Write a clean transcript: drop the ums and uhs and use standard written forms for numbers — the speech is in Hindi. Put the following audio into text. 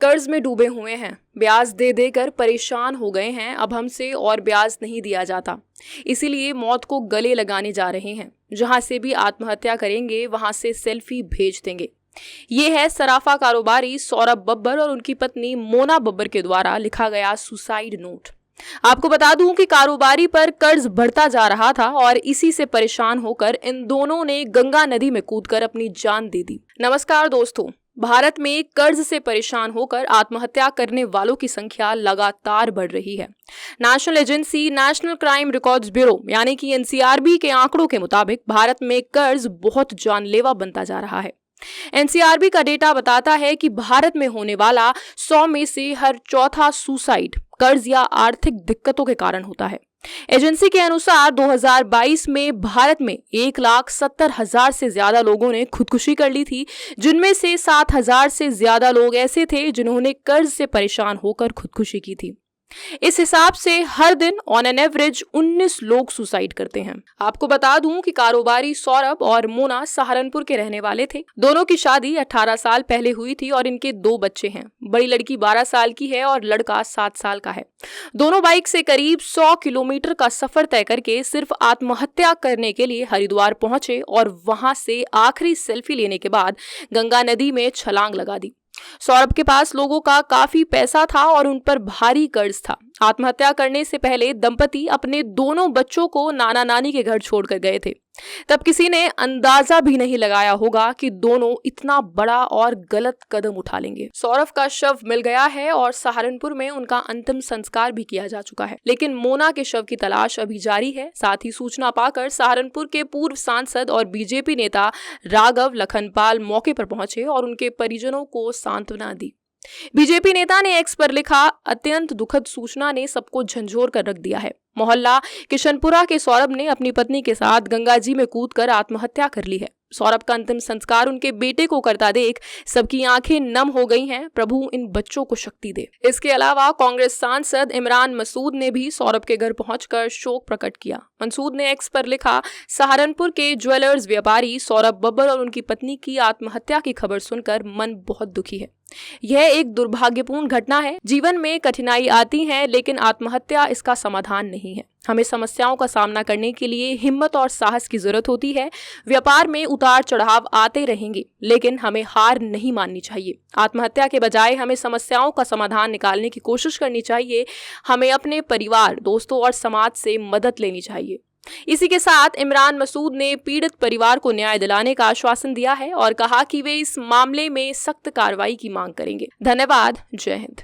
कर्ज में डूबे हुए हैं, ब्याज दे देकर परेशान हो गए हैं। अब हमसे और ब्याज नहीं दिया जाता, इसीलिए मौत को गले लगाने जा रहे हैं। जहां से भी आत्महत्या करेंगे वहां से सेल्फी भेज देंगे। ये है सराफा कारोबारी सौरभ बब्बर और उनकी पत्नी मोना बब्बर के द्वारा लिखा गया सुसाइड नोट। आपको बता दूं कि कारोबारी पर कर्ज बढ़ता जा रहा था और इसी से परेशान होकर इन दोनों ने गंगा नदी में कूदकर अपनी जान दे दी। नमस्कार दोस्तों, भारत में कर्ज से परेशान होकर आत्महत्या करने वालों की संख्या लगातार बढ़ रही है। National agency national crime records bureau यानी कि एनसीआरबी के आंकड़ों के मुताबिक भारत में कर्ज बहुत जानलेवा बनता जा रहा है। एनसीआरबी का डेटा बताता है कि भारत में होने वाला 100 में से हर चौथा सुसाइड कर्ज या आर्थिक दिक्कतों के कारण होता है। एजेंसी के अनुसार 2022 में भारत में 1,70,000 से ज्यादा लोगों ने खुदकुशी कर ली थी, जिनमें से 7,000 से ज्यादा लोग ऐसे थे जिन्होंने कर्ज से परेशान होकर खुदकुशी की थी। इस हिसाब से हर दिन ऑन एन एवरेज 19 लोग सुसाइड करते हैं। आपको बता दूं कि कारोबारी सौरभ और मोना सहारनपुर के रहने वाले थे। दोनों की शादी 18 साल पहले हुई थी और इनके 2 बच्चे हैं। बड़ी लड़की 12 साल की है और लड़का 7 साल का है। दोनों बाइक से करीब 100 किलोमीटर का सफर तय करके सिर्फ आत्महत्या करने के लिए हरिद्वार पहुंचे और वहां से आखिरी सेल्फी लेने के बाद गंगा नदी में छलांग लगा दी। सौरभ के पास लोगों का काफी पैसा था और उन पर भारी कर्ज था। आत्महत्या करने से पहले दंपति अपने दोनों बच्चों को नाना नानी के घर छोड़कर गए थे। तब किसी ने अंदाजा भी नहीं लगाया होगा कि दोनों इतना बड़ा और गलत कदम उठा लेंगे। सौरभ का शव मिल गया है और सहारनपुर में उनका अंतिम संस्कार भी किया जा चुका है, लेकिन मोना के शव की तलाश अभी जारी है। साथ ही सूचना पाकर सहारनपुर के पूर्व सांसद और बीजेपी नेता राघव लखनपाल मौके पर पहुंचे और उनके परिजनों को सांत्वना दी। बीजेपी नेता ने एक्स पर लिखा, अत्यंत दुखद सूचना ने सबको झंझोर कर रख दिया है। मोहल्ला किशनपुरा के सौरभ ने अपनी पत्नी के साथ गंगा जी में कूदकर आत्महत्या कर ली है। सौरभ का अंतिम संस्कार उनके बेटे को करता देख सबकी आंखें नम हो गई हैं। प्रभु इन बच्चों को शक्ति दे। इसके अलावा कांग्रेस सांसद इमरान मसूद ने भी सौरभ के घर पहुंचकर शोक प्रकट किया। मसूद ने एक्स पर लिखा, सहारनपुर के ज्वेलर्स व्यापारी सौरभ बब्बर और उनकी पत्नी की आत्महत्या की खबर सुनकर मन बहुत दुखी है। यह एक दुर्भाग्यपूर्ण घटना है। जीवन में कठिनाई आती है, लेकिन आत्महत्या इसका समाधान नहीं है। हमें समस्याओं का सामना करने के लिए हिम्मत और साहस की जरूरत होती है। व्यापार में उतार चढ़ाव आते रहेंगे, लेकिन हमें हार नहीं माननी चाहिए। आत्महत्या के बजाय हमें समस्याओं का समाधान निकालने की कोशिश करनी चाहिए। हमें अपने परिवार, दोस्तों और समाज से मदद लेनी चाहिए। इसी के साथ इमरान मसूद ने पीड़ित परिवार को न्याय दिलाने का आश्वासन दिया है और कहा कि वे इस मामले में सख्त कार्रवाई की मांग करेंगे। धन्यवाद। जय हिंद।